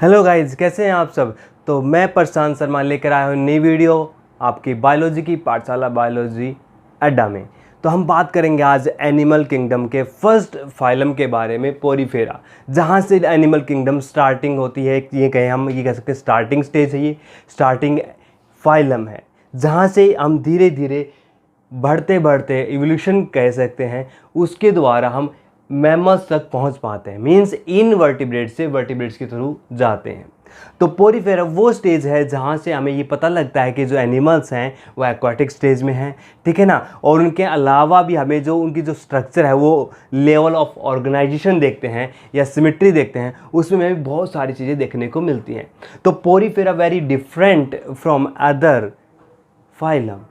Hello guys, कैसे हैं आप सब। तो मैं प्रशांत शर्मा लेकर आया हूँ नई वीडियो आपकी बायोलॉजी की पाठशाला बायोलॉजी अड्डा में। तो हम बात करेंगे आज एनिमल किंगडम के फर्स्ट फाइलम के बारे में, पोरीफेरा, जहाँ से एनिमल किंगडम स्टार्टिंग होती है। ये कहें, हम ये कह सकते हैं स्टार्टिंग स्टेज है, ये स्टार्टिंग फाइलम है, जहाँ से हम धीरे धीरे बढ़ते बढ़ते इवोल्यूशन कह सकते हैं, उसके द्वारा हम मैमल्स तक पहुंच पाते हैं। मींस इनवर्टिब्रेट्स से वर्टिब्रेट्स के थ्रू जाते हैं। तो पोरीफेरा वो स्टेज है जहाँ से हमें ये पता लगता है कि जो एनिमल्स हैं वो एक्वाटिक स्टेज में हैं, ठीक है ना। और उनके अलावा भी हमें जो उनकी जो स्ट्रक्चर है, वो लेवल ऑफ ऑर्गेनाइजेशन देखते हैं या सिमेट्री देखते हैं, उसमें हमें बहुत सारी चीज़ें देखने को मिलती हैं। तो Porifera very different from other phylum.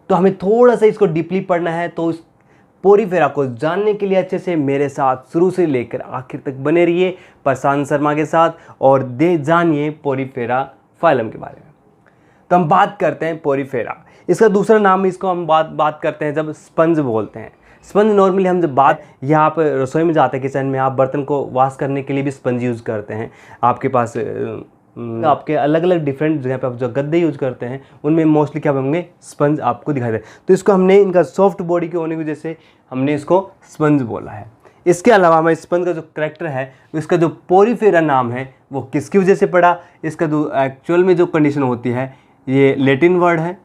तो हमें थोड़ा सा इसको डीपली पढ़ना है। तो इस पोरीफेरा को जानने के लिए अच्छे से मेरे साथ शुरू से लेकर आखिर तक बने रहिए प्रशांत शर्मा के साथ और जानिए पोरीफेरा फाइलम के बारे में। तो हम बात करते हैं पोरीफेरा। इसका दूसरा नाम, इसको हम बात करते हैं जब स्पंज बोलते हैं। स्पंज नॉर्मली हम जब बात, यहाँ आप रसोई में जाते हैं, किचन में, आप बर्तन को वॉश करने के लिए भी स्पंज यूज़ करते हैं। आपके पास आपके अलग अलग डिफरेंट जगह पे आप जो गद्दे यूज करते हैं, उनमें मोस्टली क्या होंगे, स्पंज आपको दिखाई दे। तो इसको हमने, इनका सॉफ्ट बॉडी के होने की वजह से हमने इसको स्पंज बोला है। इसके अलावा हमें स्पंज का जो करैक्टर है, इसका जो पोरीफेरा नाम है, वो किसकी वजह से पड़ा, इसका जो एक्चुअल में जो कंडीशन होती है, ये लेटिन वर्ड है।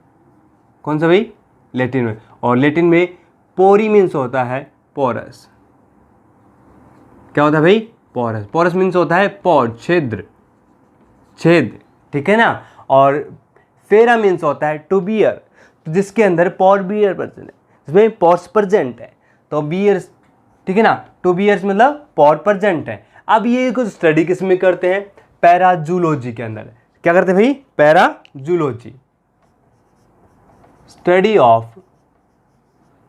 कौन सा भाई? Latin word. और लेटिन में पोरी मीन्स होता है पोरस। क्या होता है भाई? पोरस। पोरस मीन्स होता है पॉड, छिद्र, छेद, ठीक है ना। और फेरा मीन्स होता है टू बियर, जिसके अंदर पॉर बियर प्रेजेंट है, जिसमें पॉर्स प्रेजेंट है। तो बियर्स, ठीक है ना, टू बियर्स मतलब पॉर प्रेजेंट है। अब ये कुछ स्टडी किस में करते हैं? पैराजूलॉजी के अंदर। क्या करते हैं भाई? पैराजूलॉजी, स्टडी ऑफ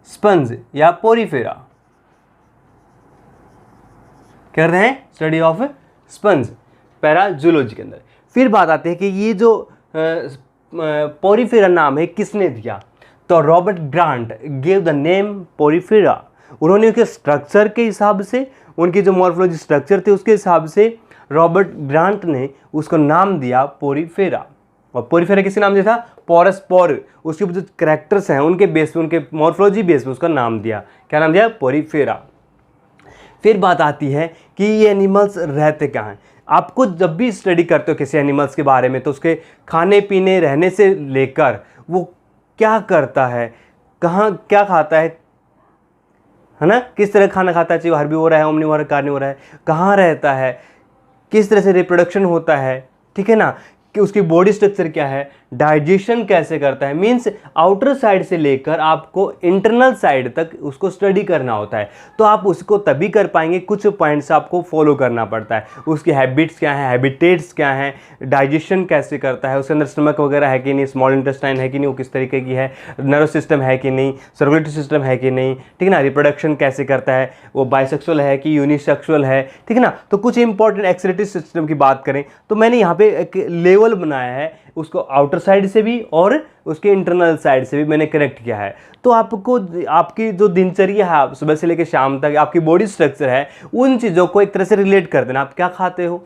स्पंज या पोरीफेरा। क्या करते हैं? स्टडी ऑफ स्पंज, पैराजूलॉजी के अंदर। फिर बात आती है कि ये जो पोरीफेरा नाम है किसने दिया? तो Robert grant gave the name Porifera. उन्होंने उसके स्ट्रक्चर के हिसाब से, उनकी जो मॉर्फोलॉजी स्ट्रक्चर थे उसके हिसाब से रॉबर्ट ग्रांट ने उसको नाम दिया पोरीफेरा। और पोरीफेरा किसके नाम दिया था? पोरस, पोर, उसके जो करैक्टर्स हैं उनके बेस पे, उनके मॉर्फोलॉजी बेस पे उसका नाम दिया। क्या नाम दिया? पोरीफेरा। फिर बात आती है कि ये एनिमल्स रहते कहाँ हैं। आपको जब भी स्टडी करते हो किसी एनिमल्स के बारे में, तो उसके खाने पीने, रहने से लेकर वो क्या करता है, कहाँ क्या खाता है ना, किस तरह खाना खाता है, चाहे वो हर्बीवोर है, ओमनीवोर है, कार्निवोर है, कहाँ रहता है, किस तरह से रिप्रोडक्शन होता है, ठीक है ना, कि उसकी बॉडी स्ट्रक्चर क्या है, डाइजेशन कैसे करता है। मीन्स आउटर साइड से लेकर आपको इंटरनल साइड तक उसको स्टडी करना होता है। तो आप उसको तभी कर पाएंगे, कुछ पॉइंट्स आपको फॉलो करना पड़ता है। उसकी हैबिट्स क्या हैं, हैबिटेट्स क्या हैं, डाइजेशन कैसे करता है, उसके अंदर स्टमक वगैरह है कि नहीं, स्मॉल इंटेस्टाइन है कि नहीं, वो किस तरीके की है, नर्वस सिस्टम है कि नहीं, सर्कुलेटरी सिस्टम है कि नहीं, ठीक है ना, रिप्रोडक्शन कैसे करता है, वो बाइसेक्सुअल है कि यूनिसेक्सुअल है, ठीक है ना। तो कुछ इंपॉर्टेंट एक्सक्रीटरी सिस्टम की बात करें तो मैंने यहाँ पे एक लेवल बनाया है, उसको आउटर साइड से भी और उसके इंटरनल साइड से भी मैंने कनेक्ट किया है। तो आपको आपकी जो दिनचर्या है, आप सुबह से लेकर शाम तक आपकी बॉडी स्ट्रक्चर है, उन चीज़ों को एक तरह से रिलेट कर देना। आप क्या खाते हो,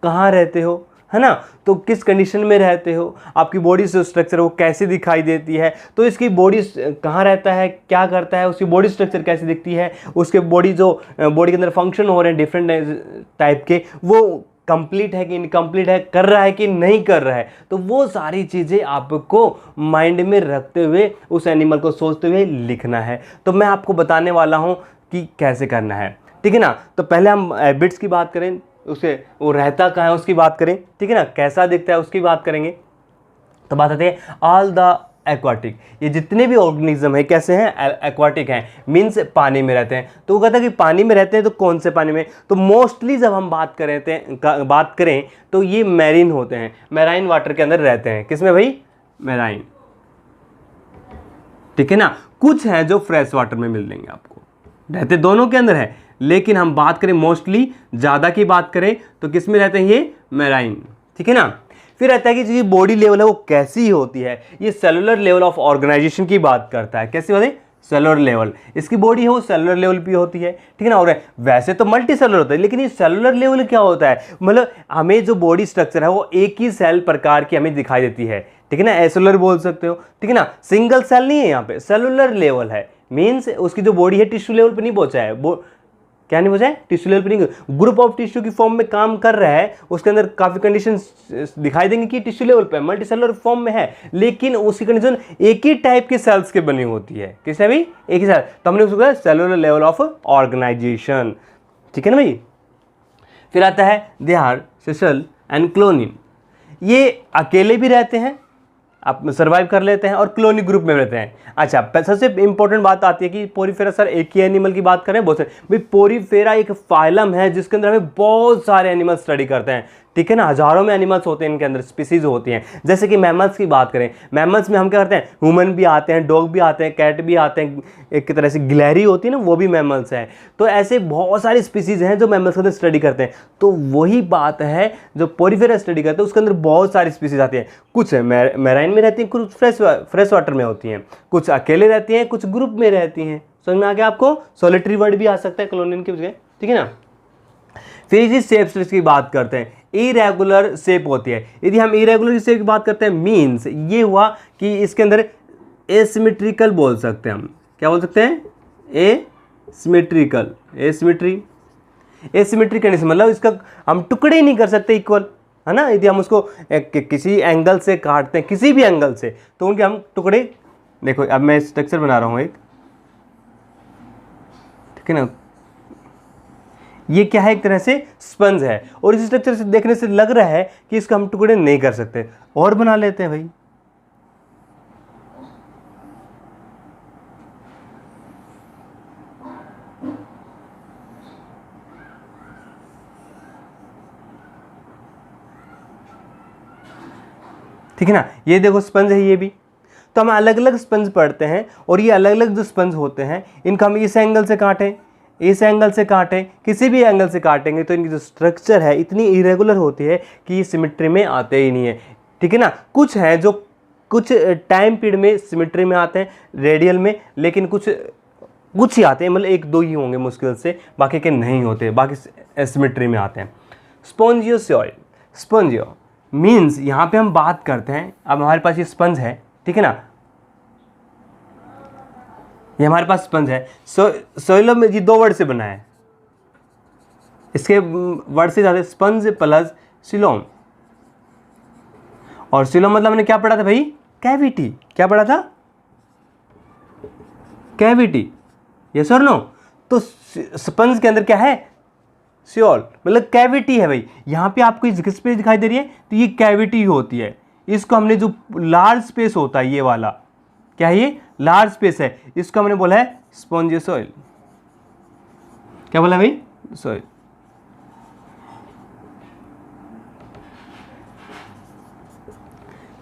कहाँ रहते हो, है ना, तो किस कंडीशन में रहते हो, आपकी बॉडी स्ट्रक्चर वो कैसे दिखाई देती है, तो इसकी बॉडी कहाँ रहता है, क्या करता है, उसकी बॉडी स्ट्रक्चर कैसे दिखती है, उसके बॉडी जो बॉडी के अंदर फंक्शन हो रहे हैं डिफरेंट टाइप के, वो कंप्लीट है कि इनकम्प्लीट है, कर रहा है कि नहीं कर रहा है। तो वो सारी चीज़ें आपको माइंड में रखते हुए, उस एनिमल को सोचते हुए लिखना है। तो मैं आपको बताने वाला हूँ कि कैसे करना है, ठीक है ना। तो पहले हम हैबिट्स की बात करें, उसे वो रहता कहाँ है उसकी बात करें, ठीक है ना, कैसा दिखता है उसकी बात करेंगे। तो बात आती है ऑल द एक्वाटिक, ये जितने भी ऑर्गेनिज्म है कैसे हैं? एक्वाटिक हैं, मीन्स पानी में रहते हैं। तो वो कहता है कि पानी में रहते हैं, तो कौन से पानी में? तो मोस्टली जब हम बात करें तो ये मैरीन होते हैं, मैराइन वाटर के अंदर रहते हैं। किसमें भाई? मैराइन, ठीक है ना। कुछ हैं जो फ्रेश वाटर में मिल जाएंगे आपको, रहते दोनों के अंदर है, लेकिन हम बात करें मोस्टली ज़्यादा की बात करें तो किस में रहते हैं? ये मैराइन, ठीक है ना। फिर रहता है कि जो बॉडी लेवल है वो कैसी होती है, ये सेलुलर लेवल ऑफ ऑर्गेनाइजेशन की बात करता है। कैसी बात है? सेलुलर लेवल, इसकी बॉडी है वो सेलुलर लेवल पे होती है, ठीक है ना। और वैसे तो मल्टी सेलुलर होता है, लेकिन ये सेलुलर लेवल क्या होता है, मतलब हमें जो बॉडी स्ट्रक्चर है वो एक ही सेल प्रकार की हमें दिखाई देती है, ठीक है ना, एसेलुलर बोल सकते हो, ठीक है ना। सिंगल सेल नहीं है यहाँ पे, सेलुलर लेवल है, मीन्स उसकी जो बॉडी है टिश्यू लेवल पे नहीं पहुंचा है, वो क्या नहीं पहुंचा है, टिश्यू लेवल पे नहीं, ग्रुप ऑफ टिश्यू की फॉर्म में काम कर रहा है, उसके अंदर काफी कंडीशन दिखाई देंगे कि टिश्यू लेवल पे मल्टी सेलुलर फॉर्म में है, लेकिन उसकी कंडीशन एक ही टाइप के सेल्स के बनी होती है, किससे भी एक ही सेल, तो हमने उसको कहा सेलुलर लेवल ऑफ ऑर्गेनाइजेशन, ठीक है ना भाई। फिर आता है they are social and cloning, ये अकेले भी रहते हैं, आप सर्वाइव कर लेते हैं, और क्लोनी ग्रुप में रहते हैं। अच्छा, सबसे इंपॉर्टेंट बात आती है कि पोरीफेरा, सर एक ही एनिमल की बात करें, बहुत सारे भाई, पोरीफेरा एक फाइलम है जिसके अंदर हमें बहुत सारे एनिमल स्टडी करते हैं, ठीक है ना, हजारों में एनिमल्स होते हैं इनके अंदर, स्पीसीज होती हैं। जैसे कि मैमल्स की बात करें, मैमल्स में हम क्या करते हैं, ह्यूमन भी आते हैं, डॉग भी आते हैं, कैट भी आते हैं, एक तरह से गिलहरी होती है ना, वो भी मैमल्स है। तो ऐसे बहुत सारी स्पीसीज हैं जो मैमल्स के अंदर स्टडी करते हैं। तो वही बात है जो पोरीफेरा स्टडी करते हैं, उसके अंदर बहुत सारी स्पीसीज आती हैं, कुछ मैराइन में रहती हैं, कुछ फ्रेश वाटर में होती हैं, कुछ अकेले रहती हैं, कुछ ग्रुप में रहती हैं। समझ में आ गया आपको, सॉलिटरी वर्ड भी आ सकता है क्लोनिन की जगह, ठीक है ना। फिर इस शेप की बात करते हैं, इरेगुलर शेप होती है। यदि हम इरेगुलर शेप की बात करते हैं, मीन्स ये हुआ कि इसके अंदर एसिमेट्रिकल बोल सकते हैं हम, क्या बोल सकते हैं, एसिमेट्रिकल, एसिमेट्रिक कंडीशन, मतलब इसका हम टुकड़े नहीं कर सकते इक्वल, है ना। यदि हम उसको किसी एंगल से काटते हैं, किसी भी एंगल से, तो उनके हम टुकड़े, देखो अब मैं स्ट्रक्चर बना रहा हूं एक, ठीक है ना, ये क्या है, एक तरह से स्पंज है, और इस स्ट्रक्चर से देखने से लग रहा है कि इसको हम टुकड़े नहीं कर सकते, और बना लेते हैं भाई। ठीक है ना, ये देखो स्पंज है ये भी, तो हम अलग अलग स्पंज पढ़ते हैं, और ये अलग अलग जो स्पंज होते हैं इनको हम इस एंगल से काटें, इस एंगल से काटें, किसी भी एंगल से काटेंगे तो इनकी जो स्ट्रक्चर है इतनी इरेगुलर होती है कि ये सिमेट्री में आते ही नहीं है, ठीक है ना। कुछ हैं जो कुछ टाइम पीरियड में सिमेट्री में आते हैं, रेडियल में, लेकिन कुछ ही आते हैं, मतलब एक दो ही होंगे मुश्किल से, बाकी के नहीं होते, बाकी सिमेट्री में आते हैं। स्पॉन्जियोसॉइल, स्पॉन्जियो मीन्स यहाँ पे हम बात करते हैं, अब हमारे पास ये स्पंज है, ठीक है ना, ये हमारे पास स्पंज है। सोइलम में ये दो वर्ड से बना है, इसके वर्ड से ज्यादा स्पंज प्लस सिलोम, और सिलोम मतलब हमने क्या पढ़ा था भाई, कैविटी, क्या पढ़ा था, कैविटी, यस और नो। तो स्पंज के अंदर क्या है, सियोल, मतलब कैविटी है भाई। यहाँ पे आपको इस स्पेस दिखाई दे रही है, तो ये कैविटी होती है, इसको हमने जो लार्ज स्पेस होता है ये वाला, क्या है ये, लार्ज स्पेस है, इसको हमने बोला है स्पॉन्जियोसॉइल, क्या बोला भाई, सॉइल।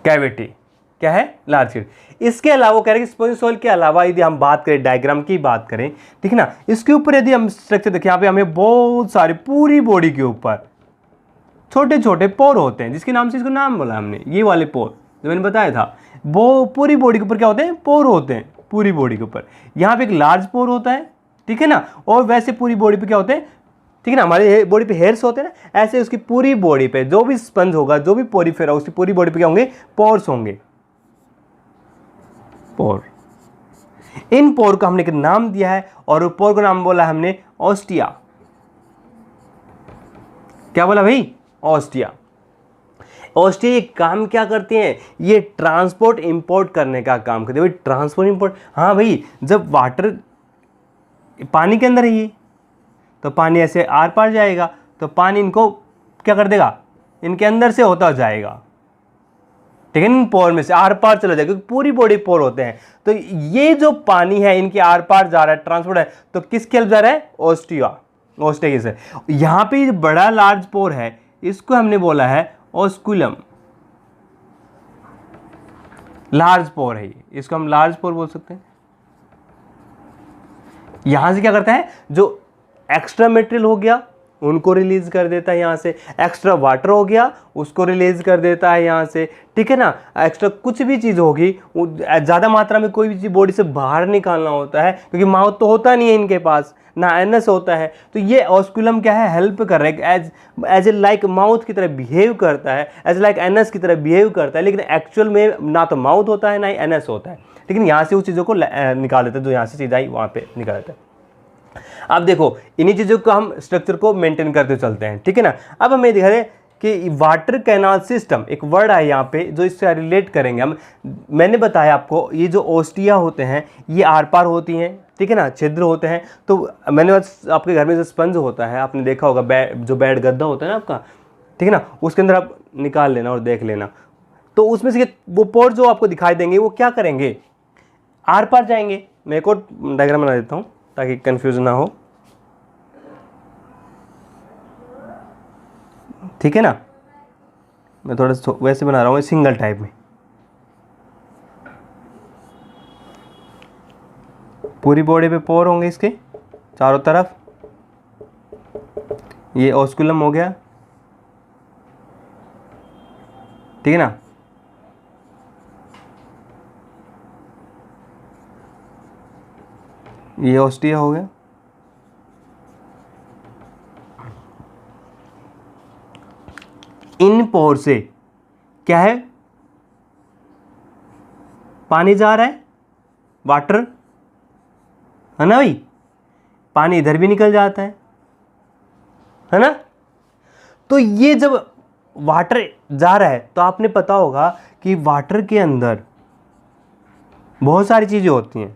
कैविटी क्या है, लार्ज कैविटी। इसके अलावा कह रहे हैं कि स्पॉन्जियोसॉइल के अलावा यदि हम बात करें, डायग्राम की बात करें, ठीक है ना, इसके ऊपर यदि हम स्ट्रक्चर देखें, यहाँ पे हमें बहुत सारे पूरी बॉडी के ऊपर छोटे छोटे पोर होते हैं, जिसके नाम से इसको नाम बोला हमने, ये वाले पोर जो मैंने बताया था, वो पूरी बॉडी के ऊपर क्या होते हैं, पोर होते हैं, पूरी बॉडी के ऊपर। यहाँ पे एक लार्ज पोर होता है, ठीक है ना, और वैसे पूरी बॉडी पे क्या होते हैं, ठीक है ना, हमारे बॉडी पे हेयर्स होते हैं ना, ऐसे उसकी पूरी बॉडी पे जो भी स्पंज होगा, जो भी पोरीफेरा, उसकी पूरी बॉडी पे क्या होंगे, पोर्स होंगे, पोर। इन पोर को हमने एक नाम दिया है, और पोर को नाम बोला हमने ऑस्टिया, क्या बोला भाई, ऑस्टिया। ऑस्टिया ये काम क्या करते हैं, ये ट्रांसपोर्ट इंपोर्ट करने का काम करते हैं भाई, ट्रांसपोर्ट इंपोर्ट। हाँ भाई, जब वाटर पानी के अंदर है ये, तो पानी ऐसे आर पार जाएगा, तो पानी इनको क्या कर देगा, इनके अंदर से होता जाएगा, ठीक है, इन पोर में से आर पार चला जाएगा, क्योंकि पूरी बॉडी पोर होते हैं। तो ये जो पानी है इनके आर पार जा रहा है, ट्रांसपोर्ट है, तो किसके हेल्प जा रहा है, ऑस्टिया, ऑस्टिया से। यहाँ पे ये बड़ा लार्ज पोर है, इसको हमने बोला है ऑस्कुलम, लार्ज पोर है ये, इसको हम लार्ज पोर बोल सकते हैं। यहां से क्या करता है, जो एक्स्ट्रा मटेरियल हो गया, उनको रिलीज कर देता है यहाँ से, एक्स्ट्रा वाटर हो गया उसको रिलीज कर देता है यहाँ से, ठीक है ना। एक्स्ट्रा कुछ भी चीज़ होगी, ज़्यादा मात्रा में कोई भी चीज़ बॉडी से बाहर निकालना होता है, क्योंकि माउथ तो होता नहीं है इनके पास, ना एनस होता है, तो ये ऑस्कुलम क्या है, हेल्प कर रहा है, एज ए लाइक माउथ की तरह बिहेव करता है, एज लाइक एनस की तरह बिहेव करता है, लेकिन एक्चुअल में ना तो माउथ होता है ना ही एनस होता है, लेकिन यहाँ से उस चीज़ों को निकाल देते हैं, जो यहाँ से चीज़ आई वहाँ पे निकाल देते हैं। अब देखो इन्हीं चीज़ों को हम स्ट्रक्चर को मेंटेन करते चलते हैं, ठीक है ना। अब हमें दिखा रहे कि वाटर कैनाल सिस्टम एक वर्ड है यहाँ पे जो इससे रिलेट करेंगे हम। मैंने बताया आपको ये जो ओस्टिया होते हैं ये आर पार होती हैं, ठीक है ना, छिद्र होते हैं। तो मैंने आपके घर में जो स्पंज होता है आपने देखा होगा, जो बेड गद्दा होता है ना आपका, ठीक है ना, उसके अंदर आप निकाल लेना और देख लेना, तो उसमें से वो पोर जो आपको दिखाई देंगे वो क्या करेंगे, आर पार जाएंगे। मैं एक और डायग्राम बना देता हूँ ताकि कंफ्यूज ना हो, ठीक है ना। मैं थोड़ा वैसे बना रहा हूँ सिंगल टाइप में, पूरी बॉडी पे पोर होंगे इसके चारों तरफ। ये ऑस्कुलम हो गया, ठीक है ना। ये ओस्टिया हो गया। इन पोर से क्या है, पानी जा रहा है, वाटर है ना भाई, पानी इधर भी निकल जाता है ना। तो ये जब वाटर जा रहा है तो आपने पता होगा कि वाटर के अंदर बहुत सारी चीजें होती हैं।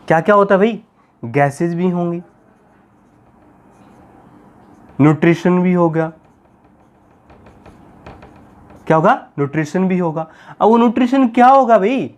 क्या क्या होता है भाई, गैसेस भी होंगी, न्यूट्रिशन भी होगा, क्या होगा, न्यूट्रिशन भी होगा। अब वो न्यूट्रिशन क्या होगा भाई,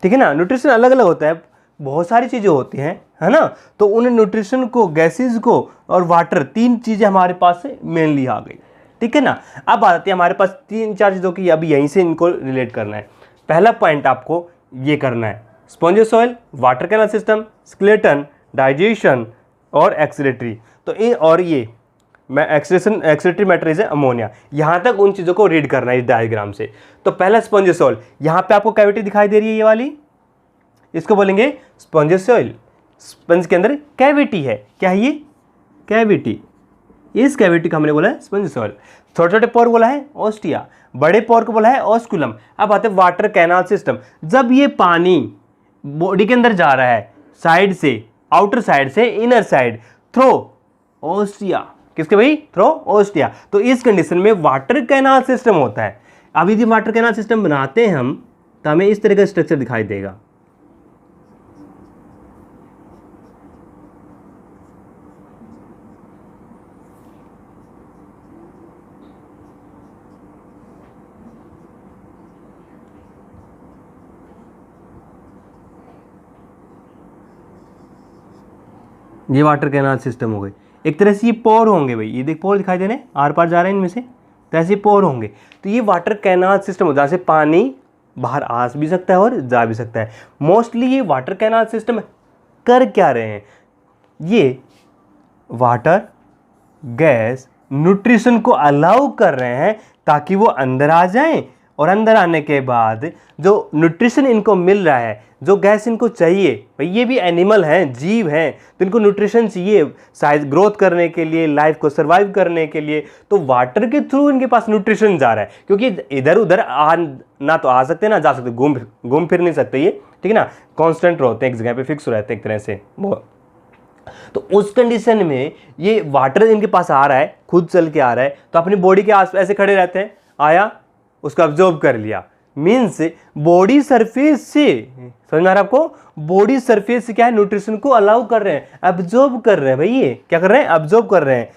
ठीक है ना, न्यूट्रिशन अलग अलग होता है, बहुत सारी चीजें होती हैं, है ना। तो उन न्यूट्रिशन को, गैसेस को और वाटर, तीन चीजें हमारे पास से मेनली आ गई, ठीक है ना। अब आती है हमारे पास तीन चार चीजों की, अभी यहीं से इनको रिलेट करना है। पहला पॉइंट आपको ये करना है, spongiocoel, water canal system, skeleton, digestion और एक्सक्रीटरी। तो ये और ये मैं एक्सक्रीटरी मैटर इज अमोनिया, यहां तक उन चीजों को रीड करना है इस डायग्राम से। तो पहला स्पॉन्जियोसॉइल, यहां पे आपको कैविटी दिखाई दे रही है ये वाली, इसको बोलेंगे स्पॉन्जियोसॉइल। स्पंज के अंदर कैविटी है, क्या है ये, कैविटी। इस कैविटी को हमने बोला है स्पॉन्जियोसॉइल। छोटे छोटे पोर बोला है ओस्टिया, बड़े पोर को बोला है ऑस्कुलम। अब आते हैं वाटर कैनाल सिस्टम। जब ये पानी बॉडी के अंदर जा रहा है, साइड से, आउटर साइड से इनर साइड, थ्रो ओस्टिया, किसके भाई, थ्रो ओस्टिया। तो इस कंडीशन में वाटर कैनाल सिस्टम होता है। अब यदि वाटर कैनाल सिस्टम बनाते हैं हम तो हमें इस तरह का स्ट्रक्चर दिखाई देगा। ये वाटर कैनाल सिस्टम हो गई। एक तरह से ये पोर होंगे भाई, ये देख पोर दिखाई दे रहे हैं, आर पार जा रहे हैं इनमें से, तो ऐसे पोर होंगे। तो ये वाटर कैनाल सिस्टम हो, जहाँ से पानी बाहर आ भी सकता है और जा भी सकता है। मोस्टली ये वाटर कैनाल सिस्टम कर क्या रहे हैं, ये वाटर, गैस, न्यूट्रिशन को अलाउ कर रहे हैं ताकि वो अंदर आ जाएं, और अंदर आने के बाद जो न्यूट्रिशन इनको मिल रहा है, जो गैस इनको चाहिए, भाई ये भी एनिमल हैं, जीव हैं, तो इनको न्यूट्रिशन चाहिए साइज ग्रोथ करने के लिए, लाइफ को सर्वाइव करने के लिए। तो वाटर के थ्रू इनके पास न्यूट्रिशन जा रहा है, क्योंकि इधर उधर ना तो आ सकते ना जा सकते, घूम फिर नहीं सकते ये, ठीक है ना, कांस्टेंट रहते हैं, एक जगह पे फिक्स रहते हैं एक तरह से वो। तो उस कंडीशन में ये वाटर इनके पास आ रहा है, खुद चल के आ रहा है, तो अपनी बॉडी के आस ऐसे खड़े रहते हैं, आया उसको ऑब्जॉर्व कर लिया, मीन्स बॉडी सरफेस से, समझ में आ रहा है आपको, बॉडी सरफेस से क्या है, न्यूट्रिशन को अलाउ कर रहे हैं, ऑब्जॉर्व कर रहे हैं भाई, ये क्या कर रहे हैं, ऑब्जॉर्व कर रहे हैं,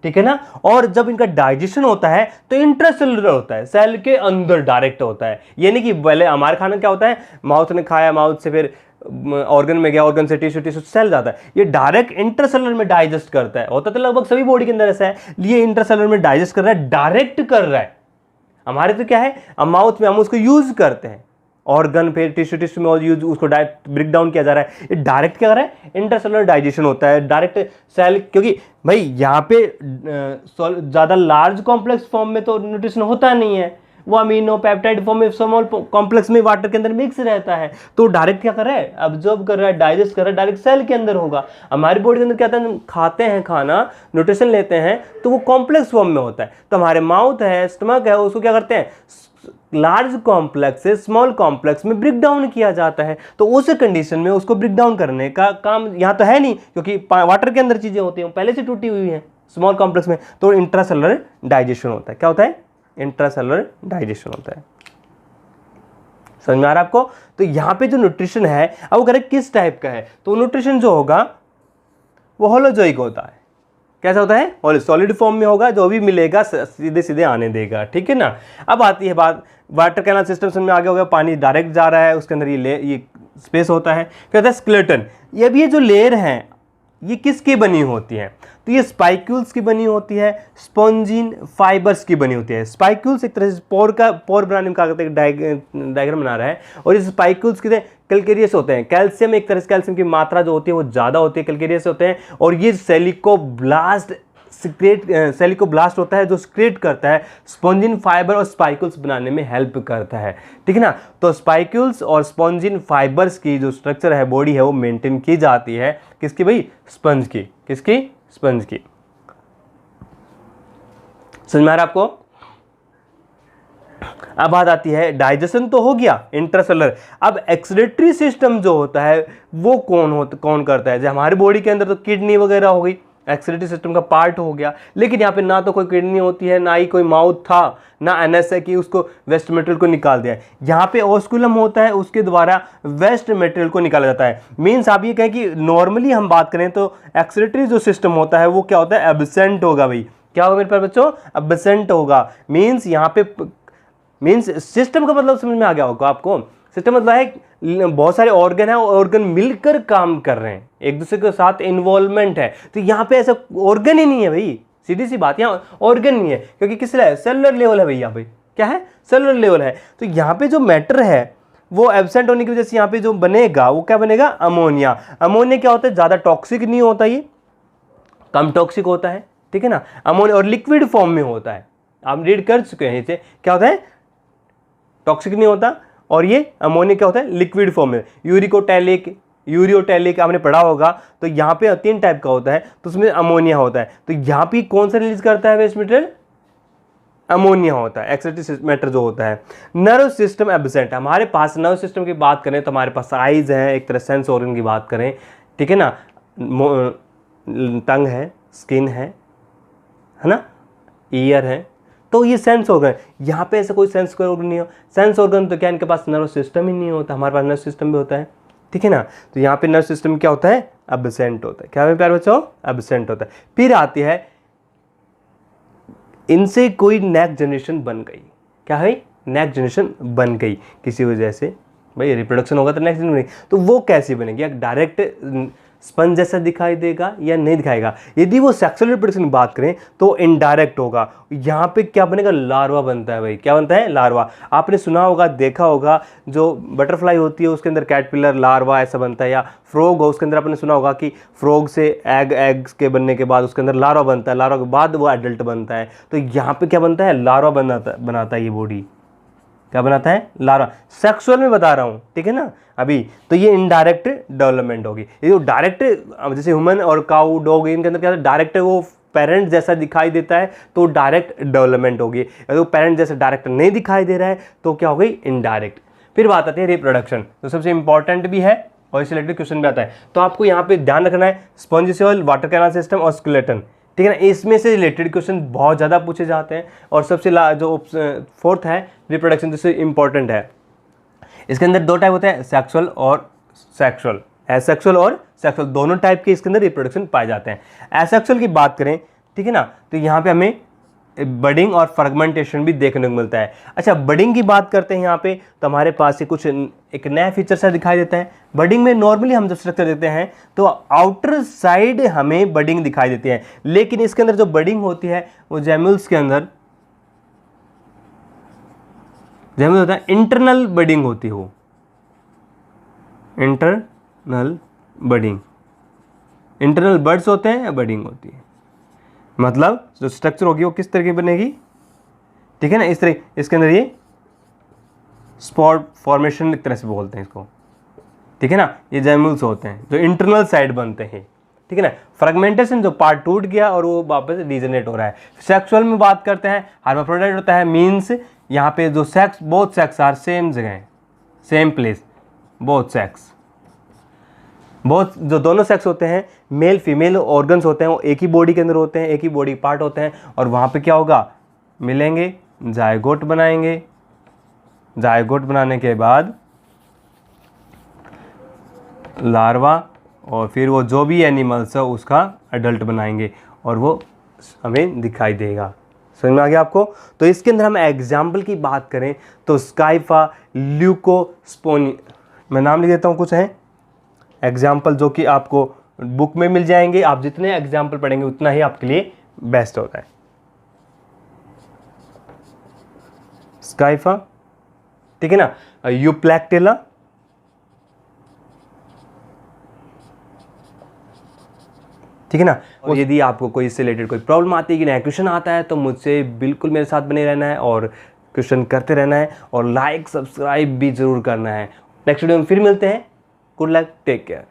ठीक है ना। और जब इनका डाइजेशन होता है तो इंट्रासेलुलर होता है, सेल के अंदर डायरेक्ट होता है। ये नहीं कि पहले हमारे खाना क्या होता है, माउथ ने खाया, माउथ से फिर ऑर्गन में गया, ऑर्गन से टिश्यू, टिश्यू सेल जाता है, ये डायरेक्ट इंटरसेलुलर में डाइजेस्ट करता है। होता तो लगभग सभी बॉडी के अंदर ऐसा है, ये इंटरसेलुलर में डाइजेस्ट कर रहा है, डायरेक्ट कर रहा है। हमारे तो क्या है, माउथ में हम उसको यूज करते हैं, ऑर्गन, फिर टिश्यू में यूज, उसको डायरेक्ट ब्रेक डाउन किया जा रहा है। ये डायरेक्ट क्या कर रहा है, इंट्रासेलुलर डाइजेशन होता है डायरेक्ट सेल, क्योंकि भाई यहाँ पे ज़्यादा लार्ज कॉम्प्लेक्स फॉर्म में तो न्यूट्रिशन होता नहीं है, वो अमीनो पेप्टाइड फॉर्म में स्मॉल कॉम्प्लेक्स में वाटर के अंदर मिक्स रहता है, तो डायरेक्ट क्या कर रहा है, अब्जॉर्ब कर रहा है, डाइजेस्ट कर रहा है, डायरेक्ट सेल के अंदर होगा। हमारी बॉडी के अंदर क्या होता है, खाते हैं खाना, न्यूट्रिशन लेते हैं तो वो कॉम्प्लेक्स फॉर्म में होता है। तो हमारे माउथ है, स्टमक है, उसको क्या करते हैं, लार्ज कॉम्प्लेक्स से स्मॉल कॉम्प्लेक्स में ब्रेक डाउन किया जाता है। तो उस कंडीशन में उसको ब्रेक डाउन करने का काम यहाँ तो है नहीं, क्योंकि वाटर के अंदर चीजें होती हैं पहले से टूटी हुई हैं स्मॉल कॉम्प्लेक्स में, तो इंट्रासेलुलर डाइजेशन होता है। क्या होता है, इंट्रासेलुलर डाइजेशन होता है। समझ में आ रहा है आपको? तो यहां पे जो न्यूट्रिशन है, अब वो करें किस टाइप का है, तो न्यूट्रिशन जो होगा वो होलोजोइक होता है। कैसा होता है, सॉलिड फॉर्म में होगा, जो भी मिलेगा सीधे सीधे आने देगा, ठीक है ना। अब आती है बात, वाटर कैनाल सिस्टम में आगे हो गया, पानी डायरेक्ट जा रहा है, उसके अंदर ये स्पेस होता है, क्या होता है, स्केलेटन। ये जो लेयर है ये किसकी बनी होती है, तो ये स्पाइक्यूल्स की बनी होती है, स्पॉन्जिन फाइबर्स की बनी होती है। स्पाइक्यूल्स एक तरह से पोर बनाने में क्या करते हैं, डायग्राम बना रहा है, और इस स्पाइक्यूल्स कितने कैल्केरियस होते हैं। कैल्शियम, एक तरह से कैल्शियम की मात्रा जो होती है वो ज़्यादा होती है, कैल्केरियस होते हैं, और ये सेलिकोब्लास्ट होता है जो सिक्रेट करता है स्पॉन्जिन फाइबर और स्पाइक्यूल्स बनाने में हेल्प करता है, ठीक है ना। तो स्पाइक्यूल्स और स्पॉन्जिन फाइबर्स की जो स्ट्रक्चर है, बॉडी है, वो मेंटेन की जाती है किसकी भाई, स्पंज की। किसकी, स्पंज की। समझ में आ रहा आपको? अब बात आती है, डाइजेशन तो हो गया इंट्रासेलुलर, अब एक्सक्रीटरी सिस्टम जो होता है वो कौन करता है। जैसे हमारी बॉडी के अंदर तो किडनी वगैरह हो गई, एक्सक्रीटरी सिस्टम का पार्ट हो गया, लेकिन यहाँ पे ना तो कोई किडनी होती है, ना ही कोई माउथ था, ना एनएस है कि उसको वेस्ट मटेरियल को निकाल दिया है। यहाँ पे ऑस्कुलम होता है, उसके द्वारा वेस्ट मटेरियल को निकाला जाता है। मीन्स आप ये कहें कि नॉर्मली हम बात करें तो एक्सक्रीटरी जो सिस्टम होता है वो क्या होता है, एब्सेंट होगा भाई। क्या होगा मेरे पास बच्चों, एब्सेंट होगा। मीन्स यहाँ पे सिस्टम का मतलब समझ में आ गया होगा आपको। सिस्टम मतलब है बहुत सारे ऑर्गन है, ऑर्गन मिलकर काम कर रहे हैं, एक दूसरे के साथ इन्वॉल्वमेंट है। तो यहाँ पे ऐसा ऑर्गन ही नहीं है भाई, सीधी सी बात, यहाँ ऑर्गन नहीं है, क्योंकि किस है, सेलुलर लेवल है भाई, यहाँ पे क्या है, सेलुलर लेवल है। तो यहाँ पे जो मैटर है वो एब्सेंट होने की वजह से यहाँ पे जो बनेगा वो क्या बनेगा, अमोनिया। अमोनिया क्या होता है, ज़्यादा टॉक्सिक नहीं होता, ये कम टॉक्सिक होता है, ठीक है ना। अमोनिया और लिक्विड फॉर्म में होता है, आप रीड कर चुके हैं इसे, क्या होता है, टॉक्सिक नहीं होता, और ये अमोनिया क्या होता है, लिक्विड फॉर्म में। यूरियोटैलिक आपने पढ़ा होगा, तो यहाँ पे 3 टाइप का होता है, तो उसमें अमोनिया होता है। तो यहाँ पे कौन सा रिलीज करता है वेस्ट मटेरियल, अमोनिया होता है, एक्सक्रीटरी मैटर जो होता है। नर्व सिस्टम एब्सेंट, हमारे पास नर्व सिस्टम की बात करें तो हमारे पास आइज है, एक तरह सेंस ऑर्गन की बात करें, ठीक है ना, टंग है, स्किन है ना, ईयर है, तो ये सेंस ऑर्गन। यहाँ पे ऐसा कोई सेंस ऑर्गन नहीं हो, सेंस ऑर्गन तो क्या इनके पास नर्व सिस्टम ही नहीं होता, हमारे पास नर्व सिस्टम भी होता है, ठीक है ना। तो यहाँ पे नर्व सिस्टम क्या होता है, एब्सेंट होता है। क्या है प्यारे बच्चों, एब्सेंट होता है। फिर आती है, इनसे कोई नेक्स्ट जनरेशन बन गई, क्या है, नेक्स्ट जनरेशन बन गई किसी वजह से, भाई रिप्रोडक्शन होगा तो नेक्स्ट जनरेशन, तो वो कैसे बनेगी, डायरेक्ट स्पंज जैसा दिखाई देगा या नहीं दिखाएगा। यदि वो सेक्सुअल रिप्रोडक्शन की बात करें तो इनडायरेक्ट होगा। यहाँ पे क्या बनेगा, लार्वा बनता है भाई। क्या बनता है, लार्वा। आपने सुना होगा, देखा होगा, जो बटरफ्लाई होती है उसके अंदर कैटरपिलर लार्वा ऐसा बनता है, या फ्रॉग हो उसके अंदर आपने सुना होगा कि फ्रॉग से एग्स के बनने के बाद उसके अंदर लार्वा बनता है, लार्वा के बाद वो एडल्ट बनता है। तो यहाँ पे क्या बनता है, लार्वा बनाता है ये बॉडी। क्या बनाता है, लार्वा। सेक्सुअल में बता रहा हूँ, ठीक है ना अभी। तो ये इनडायरेक्ट डेवलपमेंट होगी। ये जो डायरेक्ट, जैसे ह्यूमन और काऊ डॉग, इनके अंदर क्या डायरेक्ट वो पेरेंट जैसा दिखाई देता है तो डायरेक्ट डेवलपमेंट होगी। अगर वो पेरेंट जैसा डायरेक्ट नहीं दिखाई दे रहा है तो क्या हो गई, इनडायरेक्ट। फिर बात आती है रिप्रोडक्शन, तो सबसे इंपॉर्टेंट भी है और इससे रिलेटेड क्वेश्चन भी आता है। तो आपको यहाँ पे ध्यान रखना है, स्पॉन्जियोल, वाटर कैनाल सिस्टम और स्केलेटन, ठीक है ना। इसमें से रिलेटेड क्वेश्चन बहुत ज़्यादा पूछे जाते हैं। और सबसे जो 4th है रिप्रोडक्शन, जिससे इंपॉर्टेंट है, इसके अंदर 2 टाइप होते हैं, सेक्सुअल और सेक्सुअल। एसेक्सुअल और सेक्सुअल दोनों टाइप के इसके अंदर रिप्रोडक्शन पाए जाते हैं। एसेक्सुअल की बात करें, ठीक है ना, तो यहाँ पे हमें बडिंग और फ्रेगमेंटेशन भी देखने को मिलता है। अच्छा, बडिंग की बात करते हैं यहाँ पे, तो हमारे पास ये कुछ एक नया फीचर सा दिखाई देता है। बडिंग में नॉर्मली हम जब स्ट्रक्चर देखते हैं तो आउटर साइड हमें बडिंग दिखाई देती है, लेकिन इसके अंदर जो बडिंग होती है वो जेम्यूल्स के अंदर होता है, इंटरनल बडिंग होती है वो, इंटरनल बडिंग, इंटरनल बड्स होते हैं या बडिंग होती है, मतलब जो स्ट्रक्चर होगी वो किस तरह की बनेगी, ठीक है ना, इस तरह, इसके अंदर ये स्पॉट फॉर्मेशन एक तरह से बोलते हैं इसको, ठीक है ना, ये जैमुल्स होते हैं जो इंटरनल साइड बनते हैं, ठीक है ना। फ्रेगमेंटेशन जो पार्ट टूट गया और वो वापस डिजेनरेट हो रहा है। सेक्सुअल में बात करते हैं, हर्माफ्रोडाइट होता है, मीन्स यहाँ पे जो sex, both sex are same जगह, सेम प्लेस, बोथ सेक्स, बहुत जो दोनों सेक्स होते हैं, मेल फीमेल ऑर्गन्स होते हैं, वो एक ही बॉडी के अंदर होते हैं, एक ही बॉडी पार्ट होते हैं, और वहाँ पे क्या होगा, मिलेंगे, जायगोट बनाएंगे, जायगोट बनाने के बाद लार्वा, और फिर वो जो भी एनिमल्स है उसका अडल्ट बनाएंगे और वो हमें दिखाई देगा। समझ में आ गया आपको। तो इसके अंदर हम एग्जाम्पल की बात करें तो स्काइफा, ल्यूकोस्पोनी, मैं नाम लिख देता हूँ कुछ है एग्जाम्पल जो कि आपको बुक में मिल जाएंगे। आप जितने एग्जाम्पल पढ़ेंगे उतना ही आपके लिए बेस्ट होता है। स्काइफा, ठीक है ना, यूप्लैक्टिला, ठीक है ना। और यदि आपको कोई इससे रिलेटेड कोई प्रॉब्लम आती है कि नया क्वेश्चन आता है तो मुझसे बिल्कुल मेरे साथ बने रहना है और क्वेश्चन करते रहना है और लाइक सब्सक्राइब भी जरूर करना है। नेक्स्ट वीडियो में फिर मिलते हैं। Good luck, take care.